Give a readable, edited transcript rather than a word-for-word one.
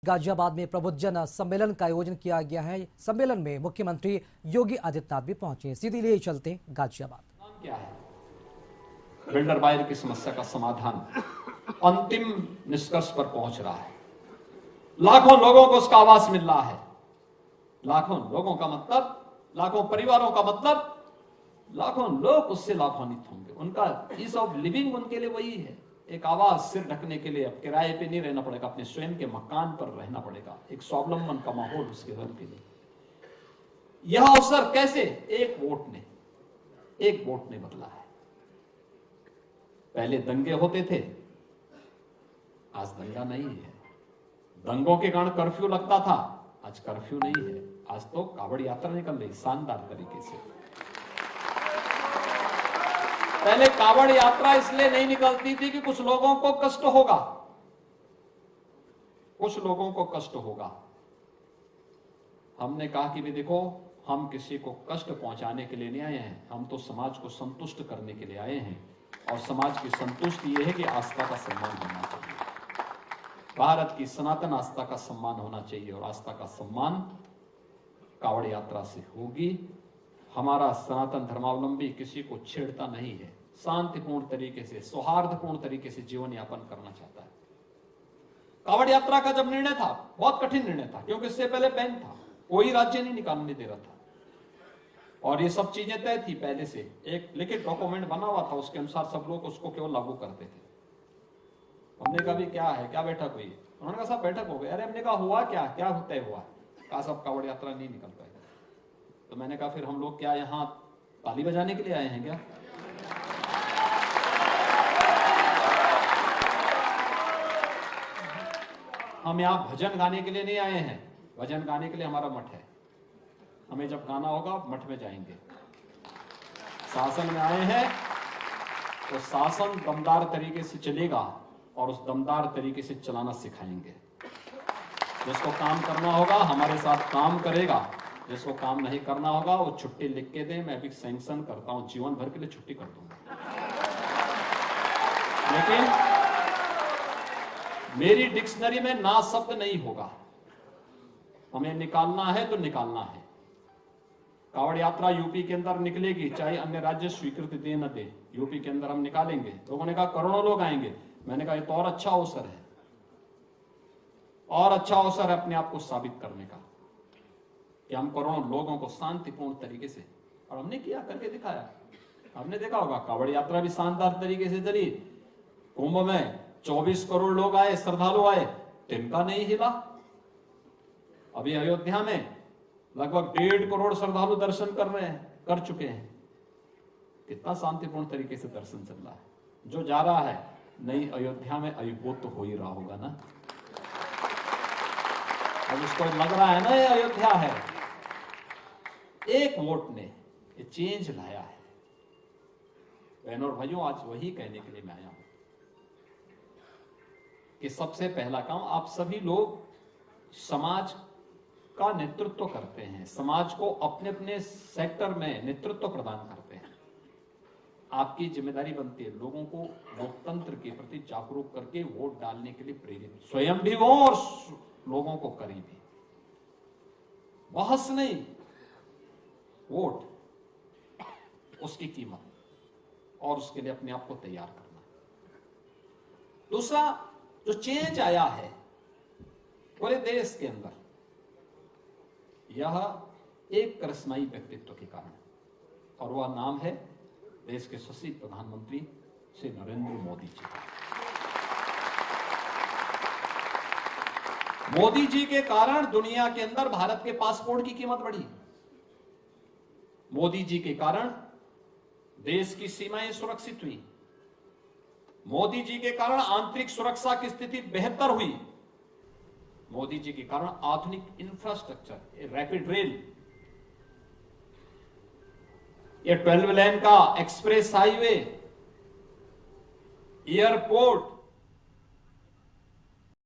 गाजियाबाद में प्रबुद्धजन सम्मेलन का आयोजन किया गया है। सम्मेलन में मुख्यमंत्री योगी आदित्यनाथ भी पहुंचे। सीधे लिए चलते गाजियाबाद। क्या है बिल्डर बायर की समस्या का समाधान अंतिम निष्कर्ष पर पहुंच रहा है। लाखों लोगों को उसका आवास मिल रहा है। लाखों लोगों का मतलब, लाखों परिवारों का मतलब, लाखों लोग उससे लाभान्वित होंगे। उनका ईज ऑफ लिविंग उनके लिए वही है, एक आवाज, सिर ढकने के लिए। अब किराए पे नहीं रहना पड़ेगा, अपने स्वयं के मकान पर रहना पड़ेगा, एक स्वावलंबन का माहौल उसके घर के लिए। यह अवसर कैसे एक वोट ने बदला है। पहले दंगे होते थे, आज दंगा नहीं है। दंगों के कारण कर्फ्यू लगता था, आज कर्फ्यू नहीं है। आज तो कावड़ यात्रा निकल रही शानदार तरीके से। पहले कावड़ यात्रा इसलिए नहीं निकलती थी कि कुछ लोगों को कष्ट होगा, कुछ लोगों को कष्ट होगा। हमने कहा कि भी देखो, हम किसी को कष्ट पहुंचाने के लिए नहीं आए हैं, हम तो समाज को संतुष्ट करने के लिए आए हैं। और समाज की संतुष्टि यह है कि आस्था का सम्मान होना चाहिए। भारत की सनातन आस्था का सम्मान होना चाहिए, और आस्था का सम्मान कावड़ यात्रा से होगी। हमारा सनातन धर्मावलंबी किसी को छेड़ता नहीं है, शांतिपूर्ण तरीके से, सौहार्दपूर्ण तरीके से जीवन यापन करना चाहता है। कावड़ यात्रा का जब निर्णय था, बहुत कठिन निर्णय था, क्योंकि इससे पहले बैन था, कोई राज्य नहीं निकालने दे रहा था, और ये सब चीजें तय थी पहले से। एक लिखित डॉक्यूमेंट बना हुआ था, उसके अनुसार सब लोग उसको केवल लागू करते थे। हमने कहा भी क्या है, क्या बैठक हुई? उन्होंने कहा सब बैठक हो गई। अरे हमने कहा हुआ क्या, क्या तय हुआ? कहा सब कावड़ यात्रा नहीं निकल पाएगा। तो मैंने कहा फिर हम लोग क्या यहाँ ताली बजाने के लिए आए हैं क्या? हम यहाँ भजन गाने के लिए नहीं आए हैं। भजन गाने के लिए हमारा मठ है, हमें जब गाना होगा मठ में जाएंगे। शासन में आए हैं तो शासन दमदार तरीके से चलेगा, और उस दमदार तरीके से चलाना सिखाएंगे। जिसको काम करना होगा हमारे साथ काम करेगा, जिसको काम नहीं करना होगा वो छुट्टी लिख के दे, मैं भी सैंक्शन करता हूं, जीवन भर के लिए छुट्टी कर दूंगा। लेकिन मेरी डिक्शनरी में ना शब्द नहीं होगा। हमें निकालना है तो निकालना है। कावड़ यात्रा यूपी के अंदर निकलेगी, चाहे अन्य राज्य स्वीकृति दे न दे, यूपी के अंदर हम निकालेंगे। लोगों ने कहा करोड़ों लोग आएंगे। मैंने कहा ये तो और अच्छा अवसर है, और अच्छा अवसर है अपने आप को साबित करने का कि हम करोड़ों लोगों को शांतिपूर्ण तरीके से, और हमने किया, करके दिखाया। हमने देखा होगा कावड़ यात्रा भी शानदार तरीके से चली। कुंभ में 24 करोड़ लोग आए, श्रद्धालु आए, तिनका नहीं हिला। अभी अयोध्या में लगभग 1.5 करोड़ श्रद्धालु दर्शन कर चुके हैं। कितना शांतिपूर्ण तरीके से दर्शन चल रहा है। जो जा रहा है नई अयोध्या में, अयुबोध तो हो ही रहा होगा ना। अब उसको लग रहा है ना ये अयोध्या है। एक वोट ने ये चेंज लाया है। बहनों और भाइयों, आज वही कहने के लिए मैं आया हूं कि सबसे पहला काम, आप सभी लोग समाज का नेतृत्व करते हैं, समाज को अपने अपने सेक्टर में नेतृत्व प्रदान करते हैं। आपकी जिम्मेदारी बनती है लोगों को लोकतंत्र के प्रति जागरूक करके वोट डालने के लिए प्रेरित, स्वयं भी हो और लोगों को करें भी। बहस नहीं, वोट, उसकी कीमत, और उसके लिए अपने आप को तैयार करना। दूसरा जो चेंज आया है पूरे देश के अंदर, यह एक करिश्माई व्यक्तित्व के कारण, और वह नाम है देश के यशस्वी प्रधानमंत्री श्री नरेंद्र मोदी जी। मोदी जी के कारण दुनिया के अंदर भारत के पासपोर्ट की कीमत बढ़ी। मोदी जी के कारण देश की सीमाएं सुरक्षित हुई। मोदी जी के कारण आंतरिक सुरक्षा की स्थिति बेहतर हुई। मोदी जी के कारण आधुनिक इंफ्रास्ट्रक्चर, रैपिड रेल, ये 12 लेन का एक्सप्रेस हाईवे, एयरपोर्ट,